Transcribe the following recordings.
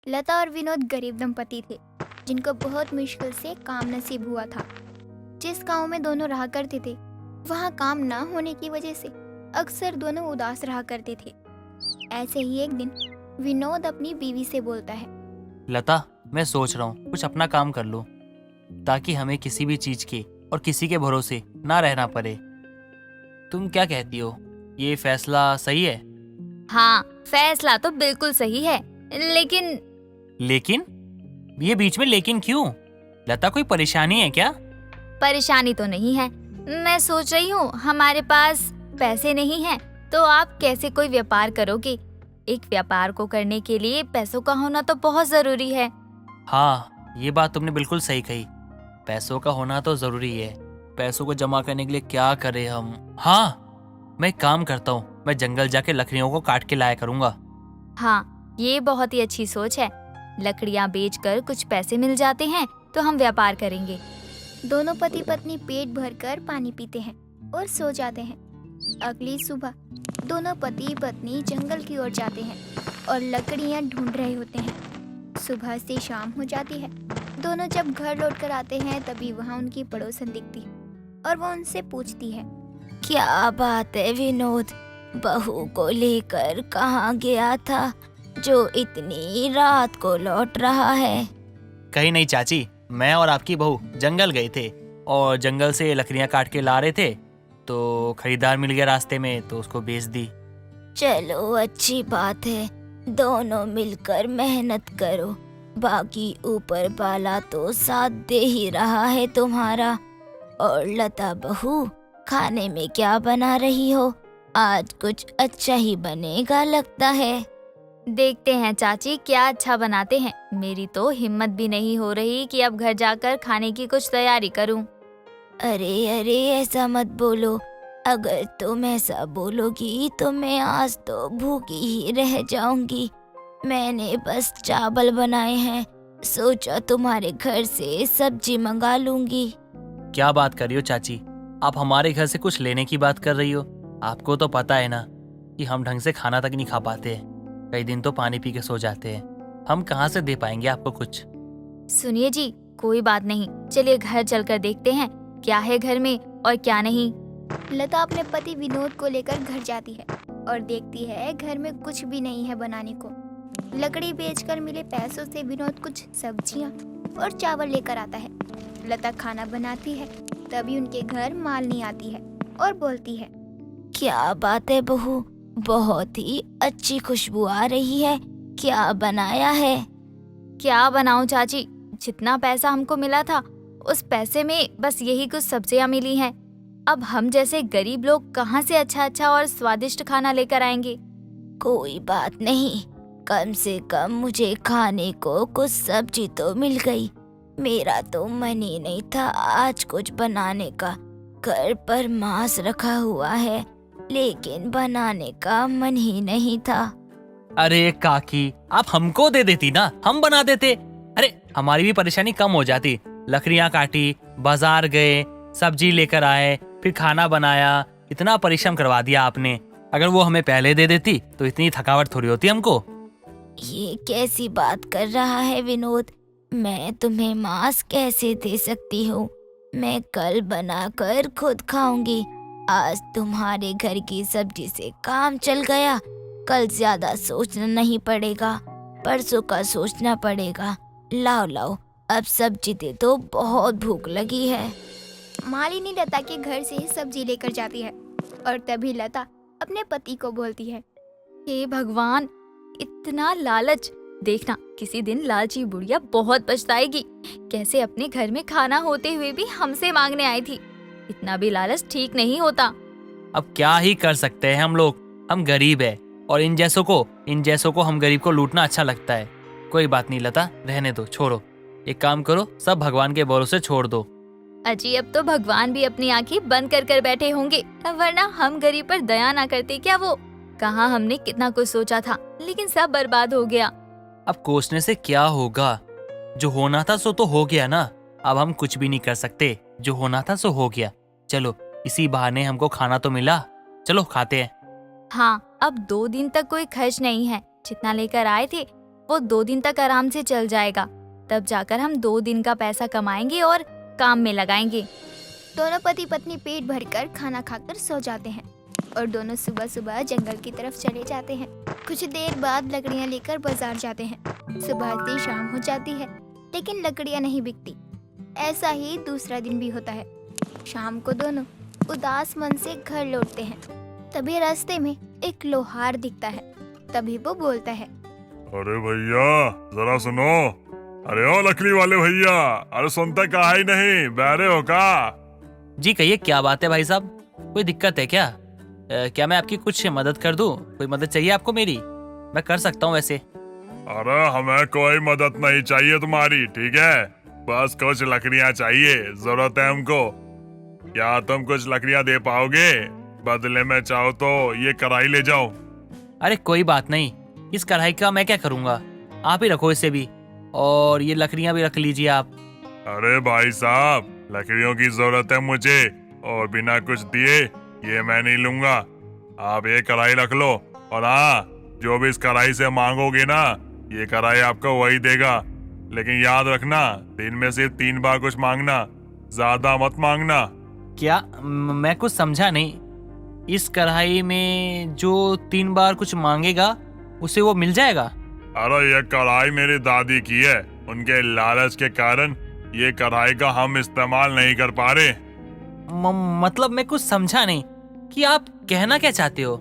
लता और विनोद गरीब दंपति थे जिनको बहुत मुश्किल से काम नसीब हुआ था। जिस गांव में दोनों रहा करते थे वहां काम ना होने की वजह से अक्सर दोनों उदास रहा करते थे। ऐसे ही एक दिन विनोद अपनी बीवी से बोलता है, लता, मैं सोच रहा हूँ कुछ अपना काम कर लूँ ताकि हमें किसी भी चीज के और किसी के भरोसे ना रहना पड़े। तुम क्या कहती हो, ये फैसला सही है? हाँ, फैसला तो बिल्कुल सही है, लेकिन लेकिन? ये बीच में लेकिन क्यों? लता, कोई परेशानी है क्या? परेशानी तो नहीं है। मैं सोच रही हूँ हमारे पास पैसे नहीं हैं, तो आप कैसे कोई व्यापार करोगे? एक व्यापार को करने के लिए पैसों का होना तो बहुत जरूरी है। हाँ, ये बात तुमने बिल्कुल सही कही। पैसों का होना तो जरूरी है। पैसों को जमा करने के लिए क्या करें हम? हाँ, मैं एक काम करता हूँ, मैं जंगल जाके लकड़ियों को काट के लाया करूँगा। हाँ, ये बहुत ही अच्छी सोच है। लकड़ियाँ बेचकर कुछ पैसे मिल जाते हैं तो हम व्यापार करेंगे। दोनों पति पत्नी पेट भरकर पानी पीते हैं और सो जाते हैं। अगली सुबह दोनों पति पत्नी जंगल की ओर जाते हैं और लकड़ियां ढूंढ रहे होते हैं। सुबह से शाम हो जाती है। दोनों जब घर लौटकर आते हैं तभी वहां उनकी पड़ोसन दिखती है और वो उनसे पूछती है, क्या बात है विनोद, बहू को लेकर कहाँ गया था जो इतनी रात को लौट रहा है? कहीं नहीं चाची, मैं और आपकी बहू जंगल गए थे और जंगल से लकड़ियाँ काट के ला रहे थे, तो खरीदार मिल गया रास्ते में तो उसको बेच दी। चलो अच्छी बात है, दोनों मिलकर मेहनत करो, बाकी ऊपर वाला तो साथ दे ही रहा है तुम्हारा। और लता बहू, खाने में क्या बना रही हो? आज कुछ अच्छा ही बनेगा लगता है। देखते हैं चाची क्या अच्छा बनाते हैं। मेरी तो हिम्मत भी नहीं हो रही कि अब घर जाकर खाने की कुछ तैयारी करूं। अरे ऐसा मत बोलो, अगर तुम ऐसा बोलोगी तो मैं आज तो भूखी ही रह जाऊंगी। मैंने बस चावल बनाए हैं, सोचा तुम्हारे घर से सब्जी मंगा लूंगी। क्या बात कर रही हो चाची, आप हमारे घर से कुछ लेने की बात कर रही हो? आपको तो पता है ना कि हम ढंग से खाना तक नहीं खा पाते हैं। कई दिन तो पानी पी के सो जाते हैं। हम कहाँ से दे पाएंगे आपको कुछ? सुनिए जी, कोई बात नहीं, चलिए घर चलकर देखते हैं क्या है घर में और क्या नहीं। लता अपने पति विनोद को लेकर घर जाती है और देखती है घर में कुछ भी नहीं है बनाने को। लकड़ी बेचकर मिले पैसों से विनोद कुछ सब्जियां और चावल लेकर आता है। लता खाना बनाती है, तभी उनके घर मालनी आती है और बोलती है, क्या बात है बहू, बहुत ही अच्छी खुशबू आ रही है, क्या बनाया है? क्या बनाऊं चाची, जितना पैसा हमको मिला था उस पैसे में बस यही कुछ सब्जियां मिली हैं। अब हम जैसे गरीब लोग कहाँ से अच्छा और स्वादिष्ट खाना लेकर आएंगे? कोई बात नहीं, कम से कम मुझे खाने को कुछ सब्जी तो मिल गई। मेरा तो मन ही नहीं था आज कुछ बनाने का। घर पर मांस रखा हुआ है, लेकिन बनाने का मन ही नहीं था। अरे काकी, आप हमको दे देती ना, हम बना देते। अरे हमारी भी परेशानी कम हो जाती। लकड़ियाँ काटी, बाजार गए, सब्जी लेकर आए, फिर खाना बनाया, इतना परिश्रम करवा दिया आपने। अगर वो हमें पहले दे देती तो इतनी थकावट थोड़ी होती हमको। ये कैसी बात कर रहा है विनोद, मैं तुम्हें मांस कैसे दे सकती हूँ? मैं कल बनाकर खुद खाऊंगी। आज तुम्हारे घर की सब्जी से काम चल गया, कल ज्यादा सोचना नहीं पड़ेगा, परसों का सोचना पड़ेगा। लाओ अब सब्जी दे दो, बहुत भूख लगी है। मालिनी लता के घर से सब्जी लेकर जाती है और तभी लता अपने पति को बोलती है, हे भगवान, इतना लालच! देखना किसी दिन लालची बुढ़िया बहुत पछताएगी। कैसे अपने घर में खाना होते हुए भी हमसे मांगने आई थी। इतना भी लालच ठीक नहीं होता। अब क्या ही कर सकते हैं हम लोग, हम गरीब है और इन जैसों को हम गरीब को लूटना अच्छा लगता है। कोई बात नहीं लता, रहने दो, छोड़ो। एक काम करो, सब भगवान के भरोसे छोड़ दो। अजी, अब तो भगवान भी अपनी आंखें बंद कर बैठे होंगे, वरना हम गरीब पर दया ना करते क्या वो? कहाँ हमने कितना कुछ सोचा था, लेकिन सब बर्बाद हो गया। अब कोसने से क्या होगा, जो होना था सो तो हो गया ना। अब हम कुछ भी नहीं कर सकते, जो होना था सो हो गया। चलो, इसी बहाने हमको खाना तो मिला, चलो खाते हैं। हाँ, अब 2 दिन तक कोई खर्च नहीं है। जितना लेकर आए थे वो 2 दिन तक आराम से चल जाएगा। तब जाकर हम 2 दिन का पैसा कमाएंगे और काम में लगाएंगे। दोनों पति पत्नी पेट भरकर खाना खाकर सो जाते हैं और दोनों सुबह सुबह जंगल की तरफ चले जाते हैं। कुछ देर बाद लकड़ियां लेकर बाजार जाते हैं। सुबह से शाम हो जाती है लेकिन लकड़ियां नहीं बिकती। ऐसा ही दूसरा दिन भी होता है। शाम को दोनों उदास मन से घर लौटते हैं। तभी रास्ते में एक लोहार दिखता है। तभी वो बोलता है, अरे भैया जरा सुनो। अरे ओ लकड़ी वाले भैया, अरे सुनते कहा ही नहीं, बहरे हो का? जी कहिए, क्या बात है भाई साहब? कोई दिक्कत है क्या? क्या मैं आपकी कुछ मदद कर दूं? कोई मदद चाहिए आपको मेरी? मैं कर सकता हूँ वैसे। अरे हमें कोई मदद नहीं चाहिए तुम्हारी, ठीक है? बस कुछ लकड़ियाँ चाहिए, जरूरत है हमको। क्या तुम कुछ लकड़ियाँ दे पाओगे? बदले में चाहो तो ये कढ़ाई ले जाओ। अरे कोई बात नहीं, इस कढ़ाई का मैं क्या करूँगा, आप ही रखो इसे भी, और ये लकड़ियाँ भी रख लीजिए आप। अरे भाई साहब, लकड़ियों की जरूरत है मुझे, और बिना कुछ दिए ये मैं नहीं लूंगा। आप ये कढ़ाई रख लो, और हाँ, जो भी इस कढ़ाई से मांगोगे ना, ये कढ़ाई आपको वही देगा। लेकिन याद रखना, दिन में सिर्फ 3 बार कुछ मांगना, ज्यादा मत मांगना। क्या? मैं कुछ समझा नहीं। इस कढ़ाई में जो 3 बार कुछ मांगेगा उसे वो मिल जाएगा? अरे ये कढ़ाई मेरी दादी की है, उनके लालच के कारण ये कढ़ाई का हम इस्तेमाल नहीं कर पा रहे। मतलब मैं कुछ समझा नहीं कि आप कहना क्या चाहते हो।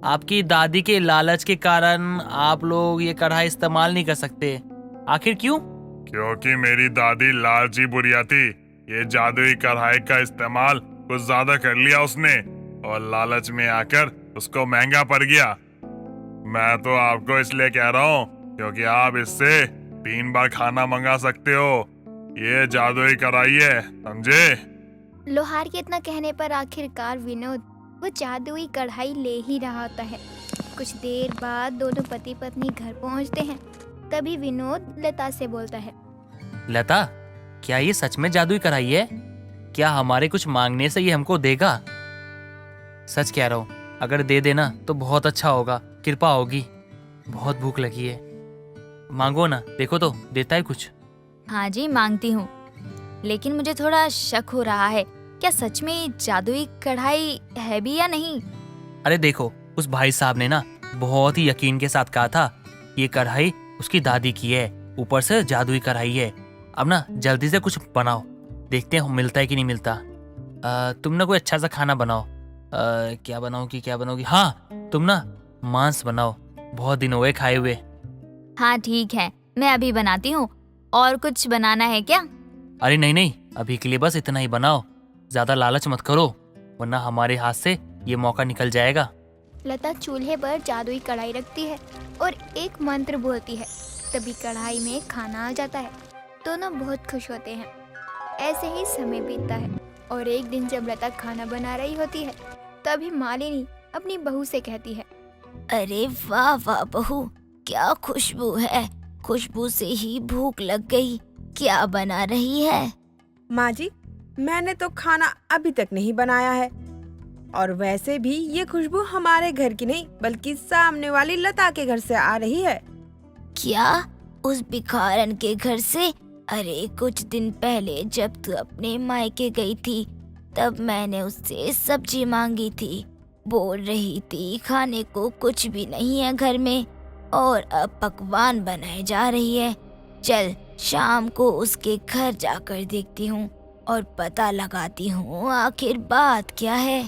आपकी दादी के लालच के कारण आप लोग ये कढ़ाई इस्तेमाल नहीं कर सकते, आखिर क्यों? क्योंकि मेरी दादी लालची बुढ़िया थी। ये जादुई कढ़ाई का इस्तेमाल कुछ ज्यादा कर लिया उसने, और लालच में आकर उसको महंगा पड़ गया। मैं तो आपको इसलिए कह रहा हूँ क्योंकि आप इससे 3 बार खाना मंगा सकते हो। ये जादुई कढ़ाई है, समझे? लोहार के इतना कहने पर आखिरकार विनोद वो जादुई कढ़ाई ले ही रहा होता है। कुछ देर बाद दोनों पति पत्नी घर पहुंचते हैं। तभी विनोद लता से बोलता है, लता, क्या ये सच में जादुई कढ़ाई है? क्या हमारे कुछ मांगने से ये हमको देगा? सच कह रहा हूँ, अगर दे देना तो बहुत अच्छा होगा, कृपा होगी। बहुत भूख लगी है, मांगो ना, देखो तो देता है कुछ। हाँ जी, मांगती हूँ, लेकिन मुझे थोड़ा शक हो रहा है। क्या सच में जादुई कढ़ाई है भी या नहीं? अरे देखो, उस भाई साहब ने ना बहुत ही यकीन के साथ कहा था ये कढ़ाई उसकी दादी की है, ऊपर से जादुई कढ़ाई है। अब ना जल्दी से कुछ बनाओ, देखते हैं मिलता है कि नहीं मिलता। तुम ना कोई अच्छा सा खाना बनाओ। क्या बनाओगी? हाँ, तुम ना मांस बनाओ, बहुत दिन हो गए खाए हुए। हाँ ठीक है, मैं अभी बनाती हूँ। और कुछ बनाना है क्या? अरे नहीं, अभी के लिए बस इतना ही बनाओ, ज्यादा लालच मत करो, वरना हमारे हाथ से ये मौका निकल जाएगा। लता चूल्हे पर जादुई कढ़ाई रखती है और एक मंत्र बोलती है। तभी कढ़ाई में खाना आ जाता है। दोनों बहुत खुश होते हैं। ऐसे ही समय बीतता है और एक दिन जब लता खाना बना रही होती है, तभी मालिनी अपनी बहू से कहती है, अरे वाह वाह बहू, क्या खुशबू है। खुशबू से ही भूख लग गई। क्या बना रही है? माँ जी, मैंने तो खाना अभी तक नहीं बनाया है, और वैसे भी ये खुशबू हमारे घर की नहीं बल्कि सामने वाली लता के घर से आ रही है। क्या? उस भिखारन के घर से? अरे कुछ दिन पहले जब तू अपने मायके गई थी, तब मैंने उससे सब्जी मांगी थी। बोल रही थी खाने को कुछ भी नहीं है घर में, और अब पकवान बनाए जा रही है। चल शाम को उसके घर जाकर देखती हूँ और पता लगाती हूँ आखिर बात क्या है।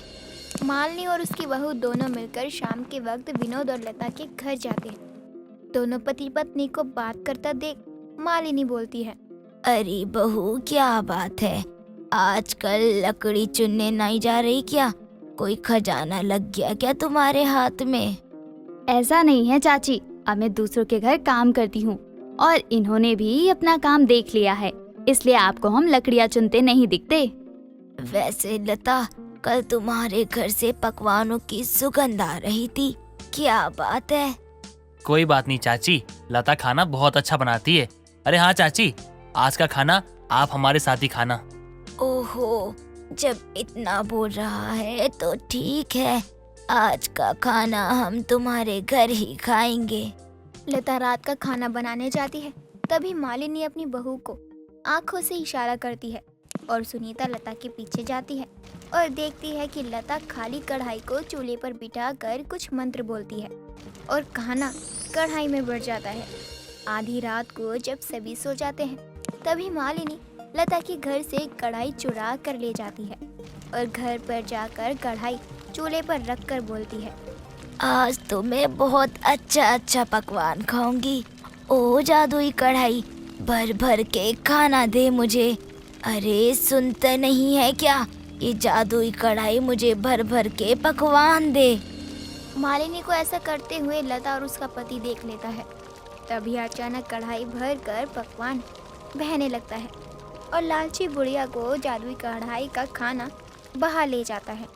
मालिनी और उसकी बहू दोनों मिलकर शाम के वक्त विनोद और लता के घर जाते हैं। दोनों पति पत्नी को बात करता देख मालिनी बोलती है, अरे बहू, क्या बात है, आजकल लकड़ी चुनने नहीं जा रही क्या? कोई खजाना लग गया क्या तुम्हारे हाथ में? ऐसा नहीं है चाची, अब मैं दूसरों के घर काम करती हूँ और इन्होंने भी अपना काम देख लिया है, इसलिए आपको हम लकड़ियाँ चुनते नहीं दिखते। वैसे लता, कल तुम्हारे घर से पकवानों की सुगंध आ रही थी, क्या बात है? कोई बात नहीं चाची, लता खाना बहुत अच्छा बनाती है। अरे हाँ चाची, आज का खाना आप हमारे साथ ही खाना। ओहो, जब इतना बोल रहा है तो ठीक है, आज का खाना हम तुम्हारे घर ही खाएंगे। लता रात का खाना बनाने जाती है। तभी मालिनी अपनी बहू को आंखों से इशारा करती है और सुनीता लता के पीछे जाती है और देखती है कि लता खाली कढ़ाई को चूल्हे पर बिठा कर कुछ मंत्र बोलती है और खाना कढ़ाई में बढ़ जाता है। आधी रात को जब सभी सो जाते हैं तभी मालिनी लता के घर से कढ़ाई चुरा कर ले जाती है और घर पर जाकर कढ़ाई चूल्हे पर रख कर बोलती है, आज तो मैं बहुत अच्छा पकवान खाऊंगी। ओ जादुई कढ़ाई, भर भर के खाना दे मुझे। अरे सुनता नहीं है क्या, ये जादुई कढ़ाई मुझे भर भर के पकवान दे। मालिनी को ऐसा करते हुए लता और उसका पति देख लेता है। तभी अचानक कढ़ाई भर कर पकवान बहने लगता है और लालची बुढ़िया को जादुई कढ़ाई का खाना बहा ले जाता है।